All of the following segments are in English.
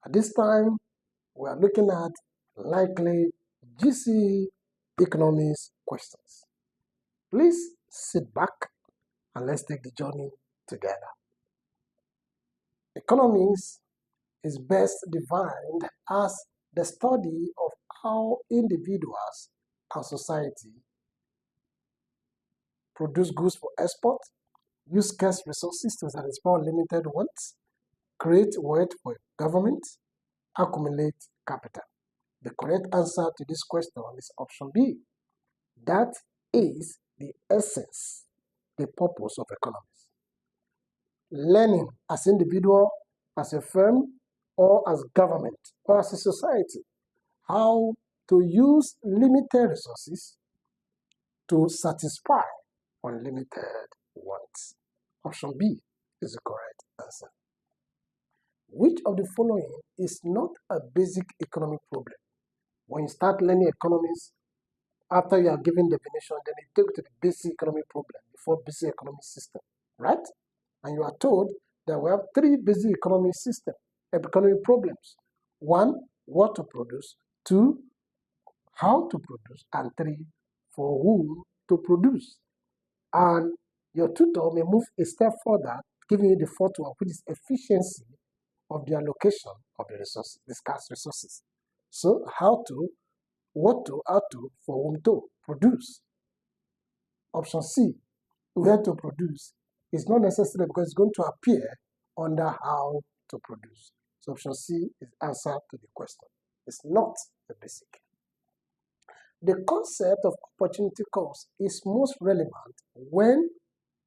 At this time, we are looking at likely GCE Economics questions. Please sit back and let's take the journey together. Economics is best defined as the study of how individuals and society produce goods for export, use scarce resources to satisfy limited wants, create wealth for government, accumulate capital. The correct answer to this question is option B. That is the essence, the purpose of economics. Learning as individual, as a firm, or as government, or as a society, how to use limited resources to satisfy unlimited wants. Option B is the correct answer. Which of the following is not a basic economic problem? When you start learning economics, after you are given definition, then you take to the basic economic problem before basic economic system, right? And you are told that we have three basic economic problems. 1, what to produce. 2, how to produce. And 3, for whom to produce. And your tutor may move a step further, giving you the fourth one, which is efficiency of the allocation of the resources, the scarce resources. So how to, what to, how to, for whom to produce. Option C, where to produce, is not necessary because it's going to appear under how to produce. So option C is answer to the question. It's not the basic. The concept of opportunity cost is most relevant when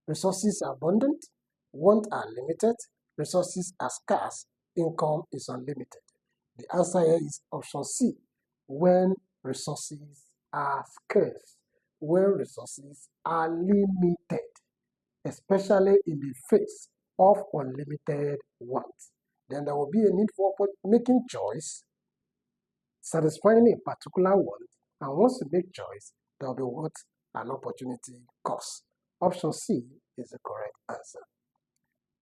resources are abundant, wants are limited, resources are scarce, income is unlimited. The answer here is option C, when resources are scarce, when resources are limited, especially in the face of unlimited wants. Then there will be a need for making choice, satisfying a particular want, and once you make choice, there will be what? An opportunity cost. Option C is the correct answer.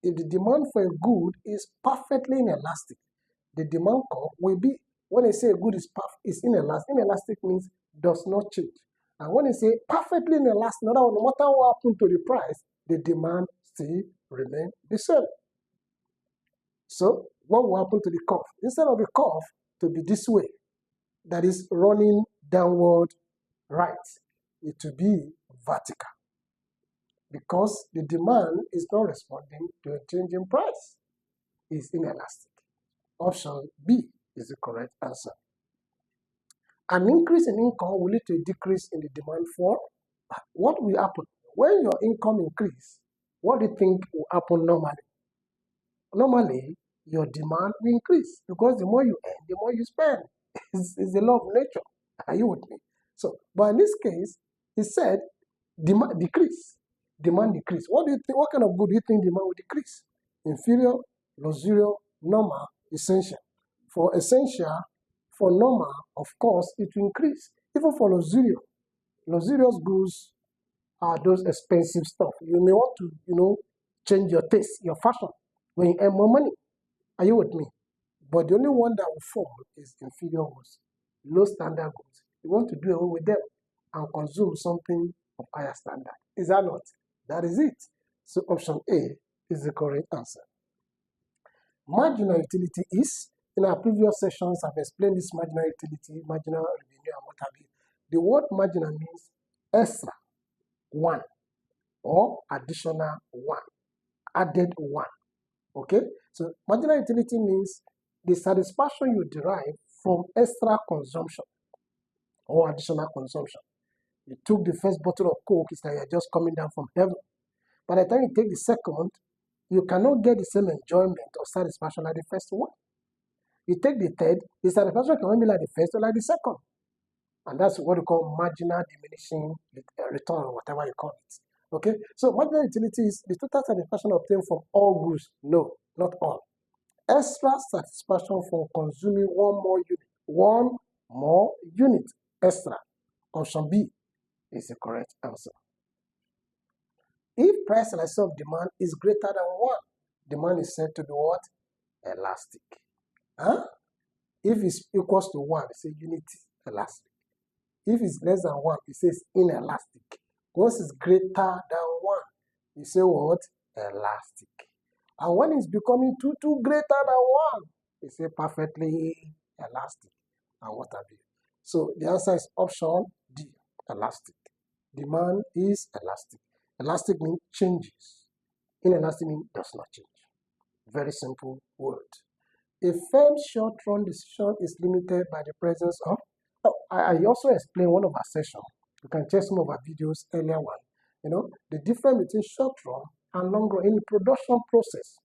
If the demand for a good is perfectly inelastic, the demand curve will be, when I say a good is inelastic means does not change. And when I say perfectly inelastic, no matter what happens to the price, the demand still remains the same. So what will happen to the curve? Instead of the curve to be this way, that is running downward right, it will be vertical, because the demand is not responding to a change in price. It's inelastic. Option B is the correct answer. An increase in income will lead to a decrease in the demand for what will happen? When your income increases, what do you think will happen normally? Normally, your demand will increase because the more you earn, the more you spend. It's the law of nature. Are you with me? So, but in this case, he said demand decrease. Demand decrease. What do you think? What kind of good do you think demand will decrease? Inferior, luxurious, normal, essential. For essential, for normal, of course, it will increase. Even for luxurious goods are those expensive stuff. You may want to, change your taste, your fashion when you earn more money. Are you with me? But the only one that will fall is inferior goods, low standard goods. You want to do away with them and consume something of higher standard. Is that not? That is it. So option A is the correct answer. Marginal utility is, in our previous sessions, I've explained this marginal utility, marginal revenue, and what have you. The word marginal means extra, one, or additional one, added one. Okay? So marginal utility means the satisfaction you derive from extra consumption or additional consumption. You took the first bottle of Coke, it's like you're just coming down from heaven. By the time you take the second, you cannot get the same enjoyment or satisfaction like the first one. You take the third, the satisfaction can only be like the first or like the second. And that's what we call marginal diminishing return, or whatever you call it. Okay? So marginal utility is the total satisfaction obtained from all goods. No, not all. Extra satisfaction from consuming one more unit, extra. Option B is the correct answer. If price elasticity of demand is greater than 1, demand is said to be what? Elastic. Huh? If it's equals to 1, it says unity elastic. If it's less than 1, it says inelastic. Once it's greater than 1, you say what? Elastic. And when it's becoming too greater than 1, you say perfectly elastic. And what have you? So the answer is option D, elastic. Demand is elastic. Elastic means changes. Inelastic means does not change. Very simple word. A firm's short-run decision is limited by the presence of. Oh, I also explained one of our sessions. You can check some of our videos earlier one. The difference between short-run and long-run in the production process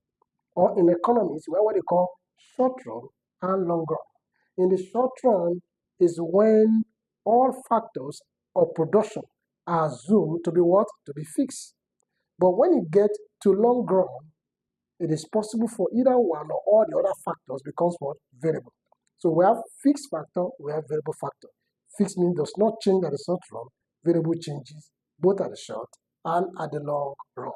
or in economics, we have what they call short-run and long-run. In the short run is when all factors of production are assumed to be what? To be fixed. But when you get to long run, it is possible for either one or all the other factors becomes what? Variable. So we have fixed factor, we have variable factor. Fixed means does not change at the short run, variable changes both at the short and at the long run.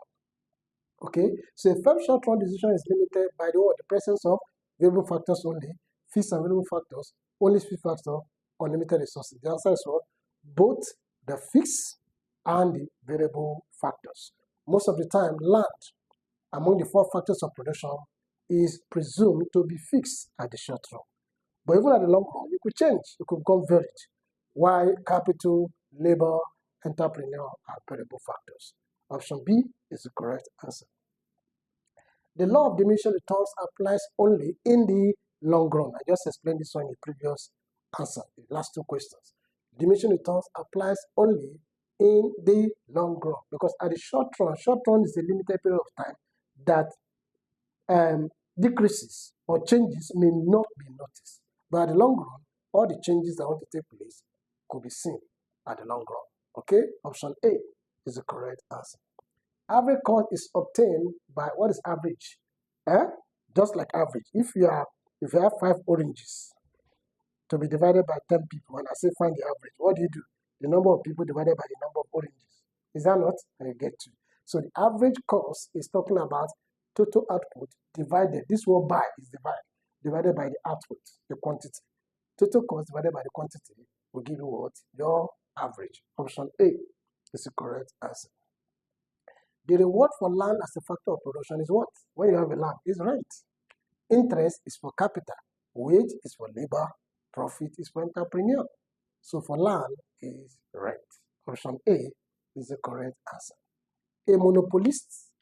Okay, so a firm short run decision is limited by the presence of variable factors only, fixed and variable factors, only fixed factor, unlimited resources. The answer is what? Both the fixed and the variable factors. Most of the time, land among the 4 factors of production is presumed to be fixed at the short run. But even at the long run, it could change, it could become varied. Why capital, labor, entrepreneur are variable factors. Option B is the correct answer. The law of diminishing returns applies only in the long run. I just explained this one in the previous answer, the last 2 questions. Diminishing returns applies only in the long run because at the short run is a limited period of time that decreases or changes may not be noticed. But at the long run, all the changes that want to take place could be seen at the long run. Okay, option A is the correct answer. Average cost is obtained by what is average? Just like average. If you have 5 oranges to be divided by 10 people, and I say find the average, what do? The number of people divided by the number of oranges. Is that not? And you get 2. So the average cost is talking about total output divided. This word by is divided by the output, the quantity. Total cost divided by the quantity will give you what? Your average. Option A is the correct answer. The reward for land as a factor of production is what? When you have a land, is rent. Interest is for capital. Wage is for labor. Profit is for entrepreneur. So for land is rent. Option A is the correct answer. A monopolist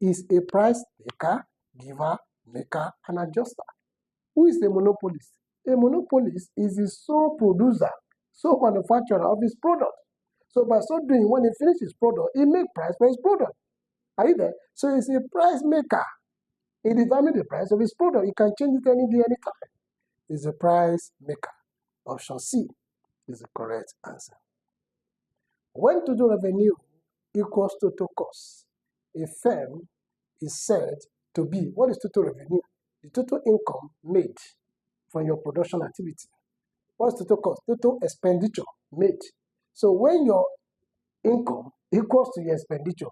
is a price taker, giver, maker, and adjuster. Who is the monopolist? A monopolist is the sole producer, sole manufacturer of his product. So by so doing, when he finishes his product, he makes price for his product. Are you there? So he's a price maker. He determines the price of his product. He can change it any day, any time. He's a price maker. Option C is the correct answer. When total revenue equals total cost, a firm is said to be, what is total revenue? The total income made from your production activity. What's total cost? Total expenditure made. So when your income equals to your expenditure,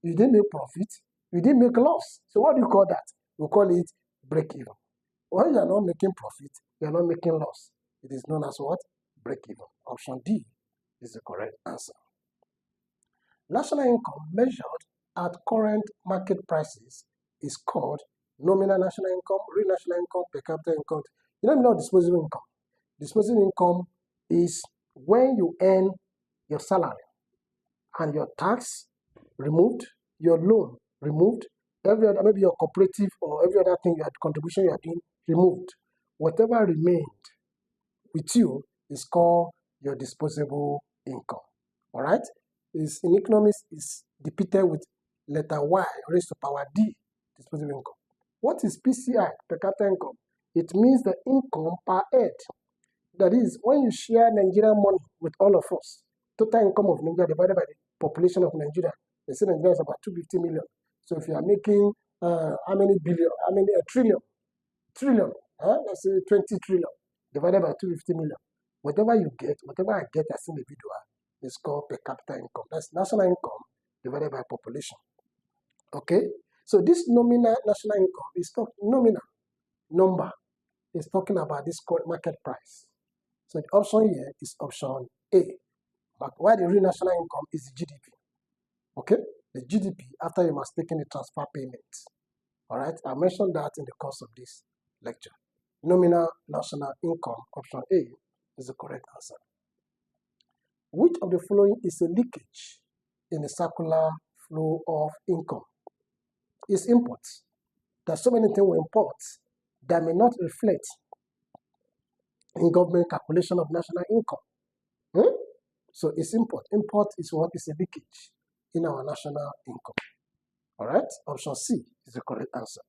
you didn't make profit, you didn't make loss. So what do you call that? We call it break-even. When you are not making profit, you are not making loss. It is known as what? Break-even. Option D is the correct answer. National income measured at current market prices is called nominal national income, real national income, per capita income. You don't know disposable income. Disposable income is when you earn your salary and your tax removed, your loan removed, every other, maybe your cooperative or every other thing, your contribution you are doing removed. Whatever remained with you is called your disposable income. All right? In economics, is depicted with letter Y raised to power D, disposable income. What is PCI, per capita income? It means the income per head. That is, when you share Nigerian money with all of us, total income of Nigeria divided by the population of Nigeria, they say Nigeria is about 250 million. So if you are making trillion, let's say 20 trillion divided by 250 million. Whatever I get as individual is called per capita income. That's national income divided by population. Okay? So this nominal national income is called nominal. number is talking about this current market price. So the option here is option A. But why the real national income is the GDP. Okay? The GDP after you must take in the transfer payment. All right? I mentioned that in the course of this lecture. Nominal national income, option A, is the correct answer. Which of the following is a leakage in the circular flow of income? Is imports. There's so many things we import that may not reflect in government calculation of national income. So it's import. Import is what is a leakage in our national income. All right? Option C is the correct answer.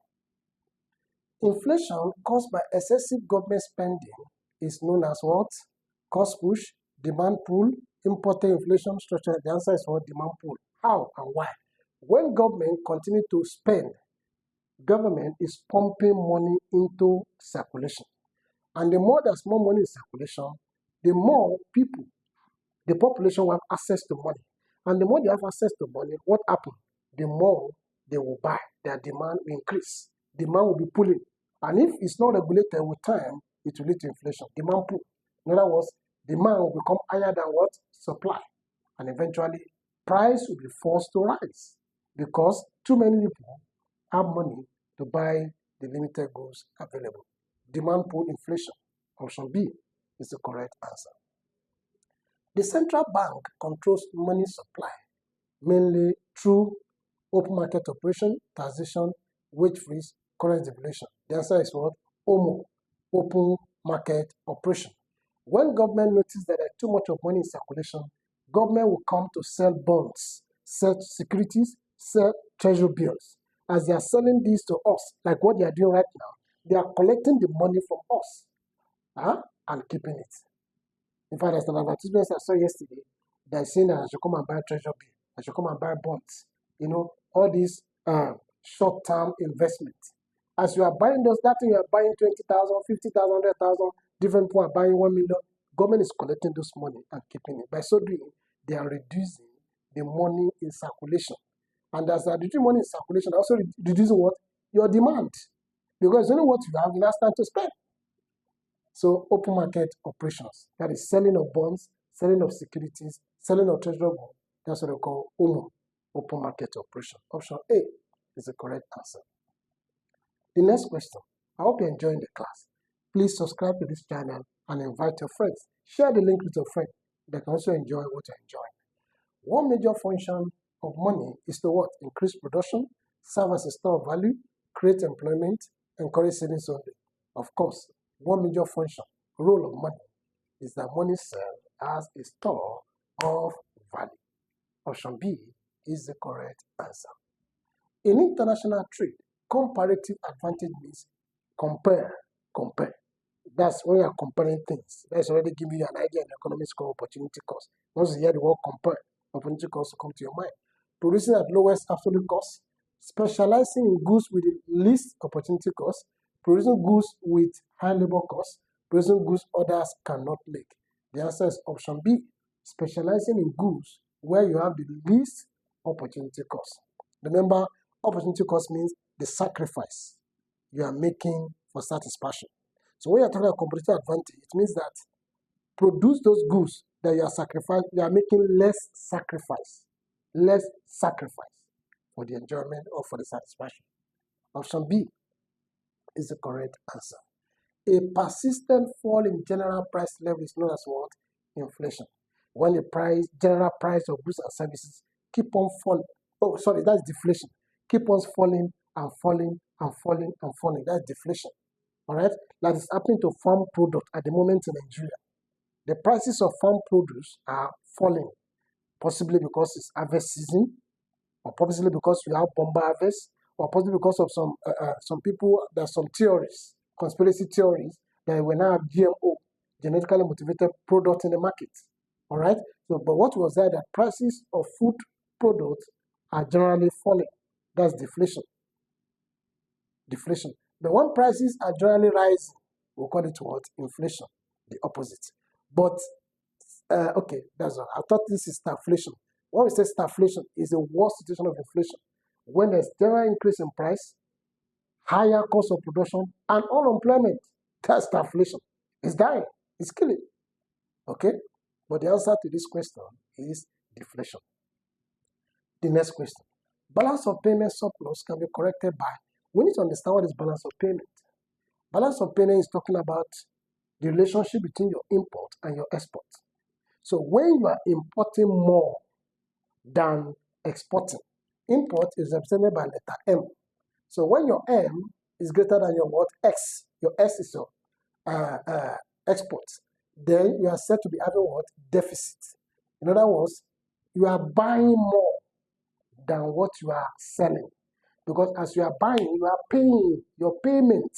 Inflation caused by excessive government spending is known as what? Cost push, demand pull, imported inflation structure. The answer is what? Demand pull. How and why? When government continue to spend, government is pumping money into circulation. And the more there's more money in circulation, the more people, the population will have access to money. And the more they have access to money, what happens? The more they will buy, their demand will increase. Demand will be pulling. And if it's not regulated with time, it will lead to inflation. Demand pull. In other words, demand will become higher than what? Supply. And eventually, price will be forced to rise because too many people have money to buy the limited goods available. Demand pull inflation. Option B is the correct answer. The central bank controls money supply mainly through open market operation, taxation, wage freeze, currency devaluation. The answer is what? OMO, open market operation. When government notices that there's too much of money in circulation, government will come to sell bonds, sell securities, sell treasury bills. As they are selling these to us, like what they are doing right now, they are collecting the money from us and keeping it. In fact, there's an advertisement I saw yesterday that's saying that I should come and buy treasury bill, I should come and buy bonds. You know, all these short-term investments. As you are buying those, that thing you are buying 20,000, 50,000, 100,000, different people are buying 1 million. Government is collecting this money and keeping it. By so doing, they are reducing the money in circulation. And as they are reducing money in circulation, also reducing what? Your demand. Because only what you have, you have time to spend. So open market operations, that is selling of bonds, selling of securities, selling of treasury bonds, that's what they call OMO, open market operation. Option A is the correct answer. The next question, I hope you're enjoying the class. Please subscribe to this channel and invite your friends. Share the link with your friends. They can also enjoy what you're enjoying. One major function of money is to what? Increase production, serve as a store of value, create employment, encourage savings only. Of course, one major function, role of money, is that money serves as a store of value. Option B is the correct answer. In international trade, comparative advantage means compare. That's when you're comparing things. That's already giving you an idea in economics called opportunity cost. Once you hear the word compare, opportunity cost will come to your mind. Producing at lowest absolute cost, specializing in goods with the least opportunity cost, producing goods with high labor costs, producing goods others cannot make. The answer is option B, specializing in goods where you have the least opportunity cost. Remember, opportunity cost means the sacrifice you are making for satisfaction. So when you're talking about competitive advantage, it means that produce those goods that you are sacrificing, you are making less sacrifice for the enjoyment or for the satisfaction. Option B is the correct answer. A persistent fall in general price level is known as what? Inflation. When the general price of goods and services keep on falling, that's deflation. Keep on falling and falling and falling and falling. That's deflation. All right? That is happening to farm product at the moment in Nigeria. The prices of farm produce are falling, possibly because it's harvest season, or possibly because we have bomber harvest, or possibly because of some people, there's some theories, conspiracy theories, that we now have GMO, genetically motivated product in the market. All right? So, but what was that prices of food products are generally falling. That's deflation. But when prices are generally rising, we'll call it what? Inflation, the opposite. But, okay, that's all. I thought this is stagflation. When we say stagflation, is a worse situation of inflation. When there's general increase in price, higher cost of production, and unemployment. That's inflation. It's dying. It's killing. Okay? But the answer to this question is deflation. The next question. Balance of payment surplus can be corrected by, we need to understand what is balance of payment. Balance of payment is talking about the relationship between your import and your export. So when you are importing more than exporting, import is represented by letter M. So when your M is greater than your what? X, your S is your export, then you are said to be having what? Deficit. In other words, you are buying more than what you are selling. Because as you are buying, you are paying. Your payment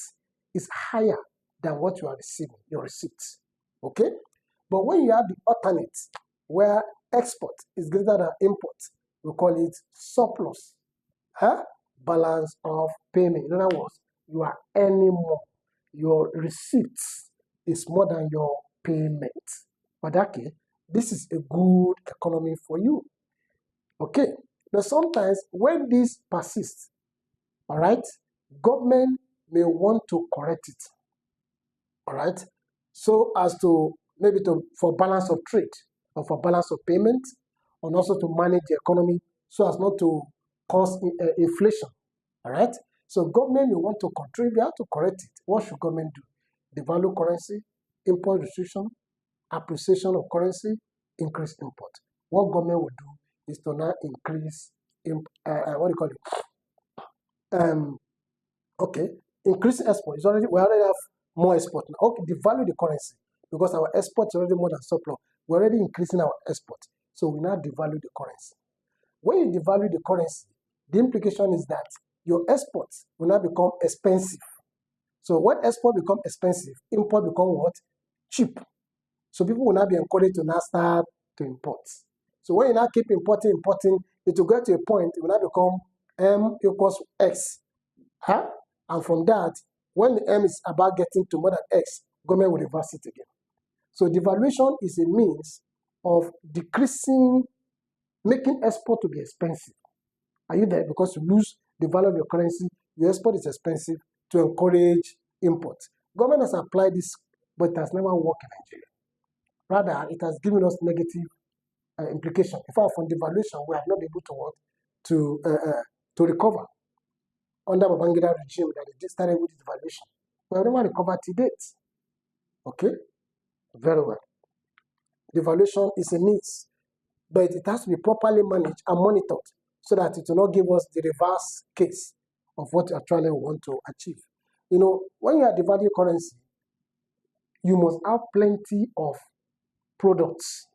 is higher than what you are receiving, your receipts. Okay? But when you have the alternate, where export is greater than import, we call it surplus. Balance of payment. In other words, you are earning more. Your receipts is more than your payment. But okay, this is a good economy for you. Okay? Now sometimes when this persists, all right, government may want to correct it. All right? So as to maybe for balance of trade or for balance of payment, and also to manage the economy so as not to cause inflation. All right? So government will want to control, they have to correct it. What should government do? Devalue currency, import restriction, appreciation of currency, increase import. What government will do is to now increase, what do you call it? Increase export. We already have more export now. Okay, devalue the currency because our export is already more than surplus. We're already increasing our export. So we now devalue the currency. When you devalue the currency, the implication is that your exports will now become expensive. So when export become expensive, import become what? Cheap. So people will now be encouraged to now start to import. So when you now keep importing, it will get to a point, it will now become M equals X. And from that, when the M is about getting to more than X, government will reverse it again. So devaluation is a means of decreasing, making export to be expensive. Are you there? Because you lose the value of your currency, your export is expensive to encourage import. Government has applied this, but it has never worked in Nigeria. Rather, it has given us negative implication. In fact, from devaluation, we have not been able to work to recover. Under Babangida regime that they started with devaluation. We have never recovered to date. Okay? Very well. Devaluation is a means, but it has to be properly managed and monitored so that it will not give us the reverse case of what you actually want to achieve. You know, when you are devaluing currency, you must have plenty of products.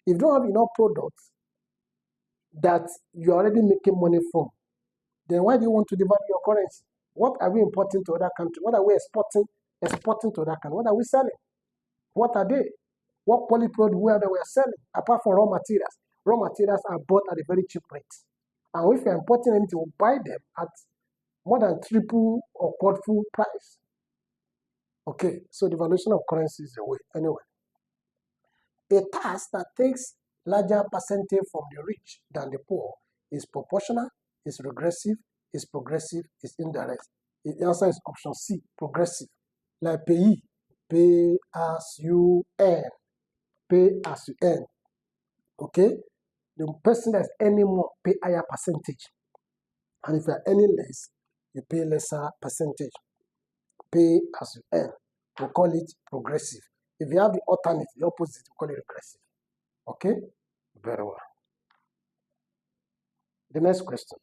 If you don't have enough products that you're already making money from, then why do you want to devalue your currency? What are we importing to other countries? What are we exporting to other countries? What are we selling? What are they? What quality product we are selling, apart from raw materials? Raw materials are bought at a very cheap rate. And if you're importing anything, we'll buy them at more than triple or quadruple price. Okay, so devaluation of currency is the way. Anyway, a tax that takes larger percentage from the rich than the poor is proportional, is regressive, is progressive, is indirect. The answer is option C, progressive. Like pay as you earn. Pay as you earn. Okay? The person that's earning more pay higher percentage. And if you're earning less, you pay lesser percentage. Pay as you earn. We call it progressive. If you have the alternate, the opposite, we call it regressive. Okay? Very well. The next question.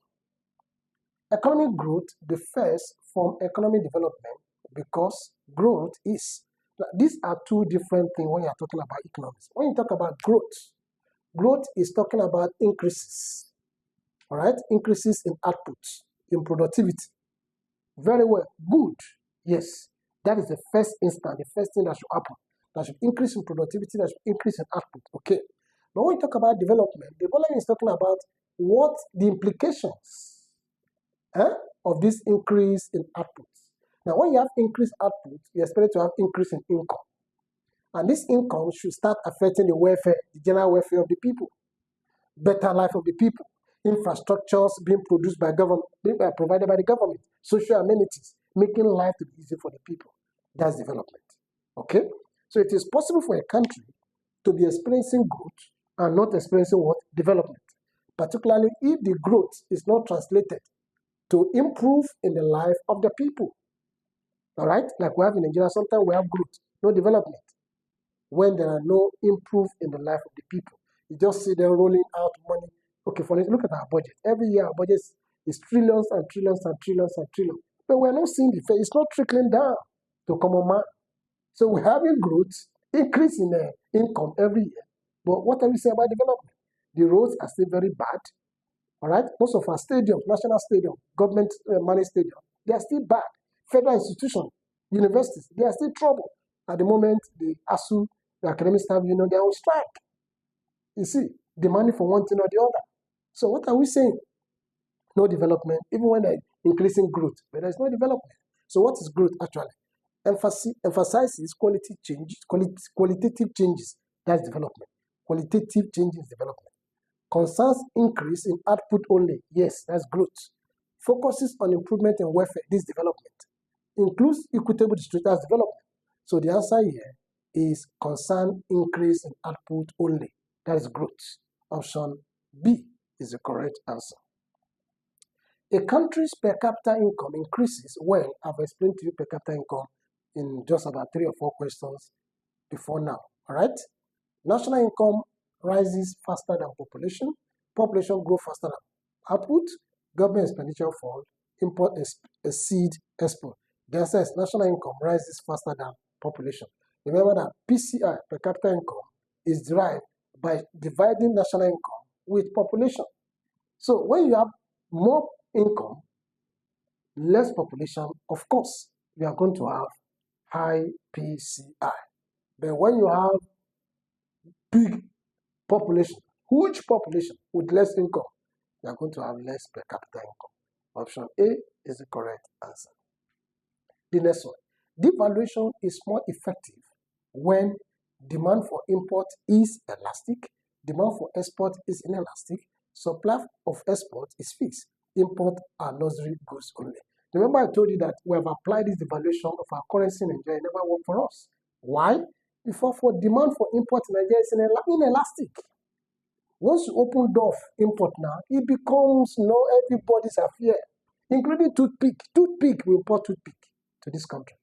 Economic growth differs from economic development because growth is. Now, these are two different things when you are talking about economics. When you talk about growth, growth is talking about increases. All right? Increases in output, in productivity. Very well. Good. Yes. That is the first instant, the first thing that should happen. That should increase in productivity, that should increase in output. Okay. But when we talk about development is talking about what the implications of this increase in output. Now, when you have increased output, you expect to have increase in income. And this income should start affecting the welfare, the general welfare of the people, better life of the people. infrastructures being produced by government, provided by the government, social amenities, making life to be easy for the people. That's development. Okay? So it is possible for a country to be experiencing growth and not experiencing what? Development. Particularly if the growth is not translated to improve in the life of the people. All right? Like we have in Nigeria, sometimes we have growth, no development. When there are no improve in the life of the people. You just see them rolling out money. Okay, for instance, look at our budget. Every year our budget is trillions and trillions and trillions and trillions. But we're not seeing the effect. It's not trickling down to common man. So we're having growth, increase in income every year. But what are we saying about development? The roads are still very bad. All right? Most of our stadiums, national stadium, government managed stadium, they are still bad. Federal institutions, universities, they are still trouble. At the moment, the ASU, the Academic Staff Union, they are on strike. You see, demanding for one thing or the other. So what are we saying? No development, even when they're increasing growth, but there's no development. So what is growth actually? Emphasizes qualitative changes, that's development. Qualitative changes, development. Concerns increase in output only, yes, that's growth. Focuses on improvement in welfare, this development. Includes equitable distribution, that's development. So the answer here is concern increase in output only, that is growth. Option B is the correct answer. A country's per capita income increases when, I've explained to you per capita income in just about 3 or 4 questions before now, all right? National income rises faster than population, population grows faster than output, government expenditure fall, import exceed export. The answer is national income rises faster than population. Remember that PCI, per capita income, is derived by dividing national income with population. So when you have more income, less population, of course, you are going to have high PCI. But when you have big population, huge population with less income, you are going to have less per capita income. Option A is the correct answer. The next one. Devaluation is more effective when demand for import is elastic, demand for export is inelastic, supply of export is fixed, import are luxury goods only. Remember I told you that we have applied this devaluation of our currency in Nigeria, it never worked for us. Why? Because for demand for import in Nigeria is inelastic. Once you open door of import now, it becomes everybody's affair, including toothpick. Toothpick, we import toothpick to this country.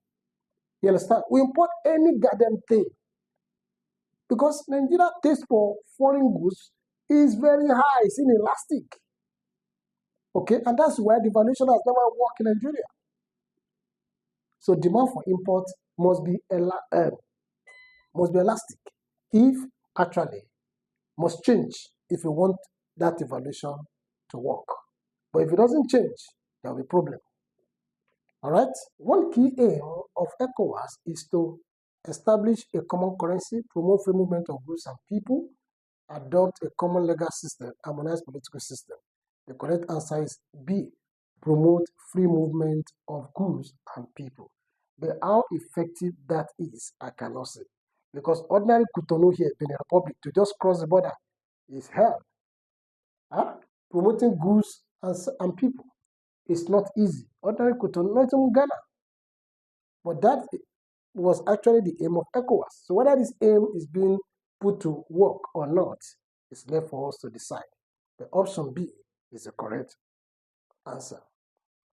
You understand? We import any goddamn thing. Because Nigeria's taste for foreign goods is very high, it's inelastic. Okay, and that's why devaluation has never worked in Nigeria. So demand for import must be elastic. If actually must change if you want that devaluation to work. But if it doesn't change, there will be a problem. All right? One key aim of ECOWAS is to establish a common currency, promote free movement of goods and people, adopt a common legal system, harmonize political system. The correct answer is B, promote free movement of goods and people. But how effective that is, I cannot say. Because ordinary Cotonou here, Benin Republic, to just cross the border is hell. Promoting goods and people is not easy. Ordinary Cotonou, not even Ghana. But that was actually the aim of ECOWAS. So whether this aim is being put to work or not, is left for us to decide. The option B is the correct answer.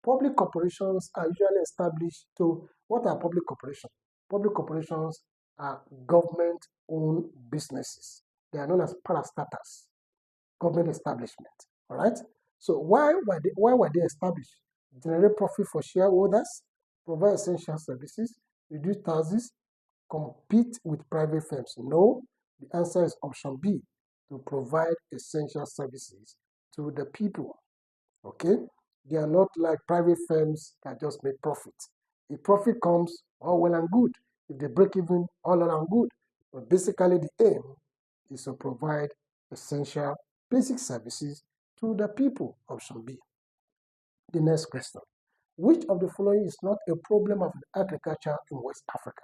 Public corporations are usually established to, what are public corporations? Public corporations are government-owned businesses. They are known as parastatals, government establishment, all right? So why were they established? Generate profit for shareholders, provide essential services, reduce taxes, compete with private firms? No, the answer is option B, to provide essential services to the people, okay? They are not like private firms that just make profit. If profit comes, all well and good. If they break even, all well and good. But basically the aim is to provide essential basic services to the people, option B. The next question. Which of the following is not a problem of agriculture in West Africa?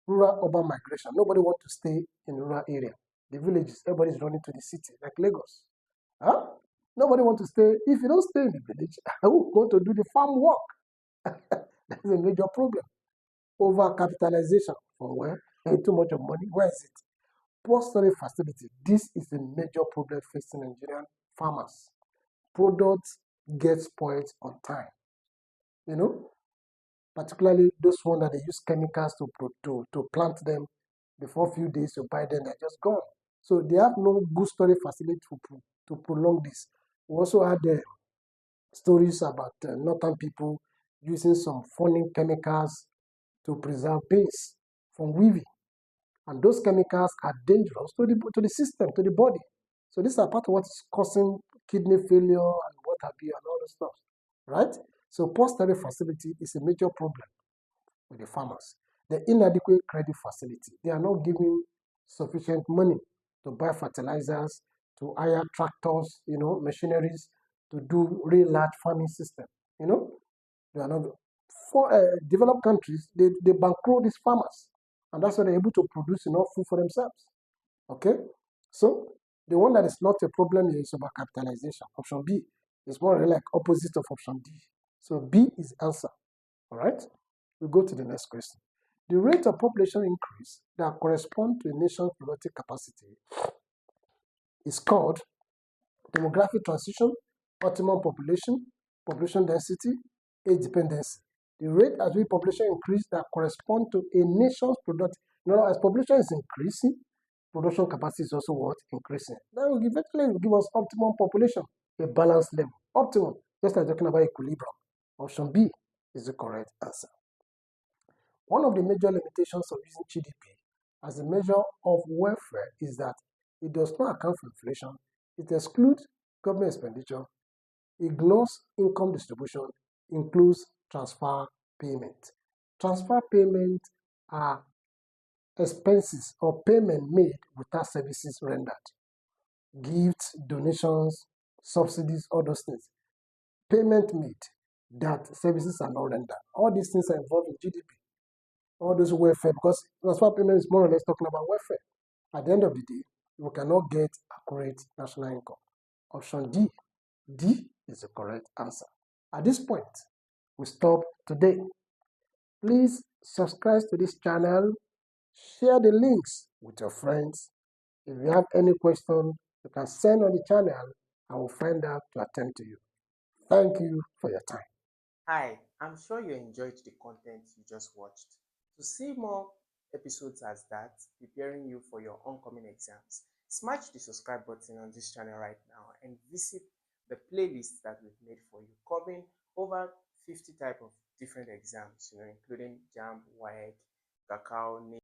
Rural-urban migration. Nobody wants to stay in rural area. The villages, everybody is running to the city, like Lagos. Nobody want to stay. If you don't stay in the village, I will want to do the farm work. That's a major problem. Over capitalization for where? Too much of money. Where is it? Poor storage facility. This is a major problem facing Nigerian farmers. Products get spoiled on time. Particularly those ones that they use chemicals to plant them. Before a few days you buy them, they're just gone. So they have no good storage facility to prolong this. We also had stories about northern people using some funny chemicals to preserve beans from weevil. And those chemicals are dangerous to the system, to the body. So these are part of what is causing kidney failure and what have you and all those stuff, right? So poor storage facility is a major problem with the farmers. The inadequate credit facility. They are not giving sufficient money to buy fertilizers, to hire tractors, machineries, to do real large farming system. They are not. For developed countries, they bankroll these farmers, and that's why they're able to produce enough food for themselves. Okay, so the one that is not a problem here is about capitalization. Option B is more like opposite of option D. So B is answer. All right, we go to the next question. The rate of population increase that corresponds to a nation's productive capacity is called demographic transition, optimum population density, age dependency. The rate at which population increase that correspond to a nation's productive. As population is increasing, production capacity is also what? Increasing. That will eventually give us optimum population, a balanced level. Optimum, just like talking about equilibrium. Option B is the correct answer. One of the major limitations of using GDP as a measure of welfare is that it does not account for inflation, it excludes government expenditure, ignores income distribution, includes transfer payment. Transfer payment are expenses or payment made without services rendered. Gifts, donations, subsidies, all those things. Payment made that services are not rendered. All these things are involved in GDP. All those welfare, because transfer payment is more or less talking about welfare. At the end of the day, we cannot get accurate national income. Option D. D is the correct answer. At this point, we stop today. Please subscribe to this channel, share the links with your friends. If you have any question, you can send on the channel. I will find out to attend to you. Thank you for your time. Hi, I'm sure you enjoyed the content you just watched. To see more episodes as that, preparing you for your oncoming exams, smash the subscribe button on this channel right now and visit the playlist that we've made for you, covering over 50 type of different exams, including JAMB, WAEC, Cacao,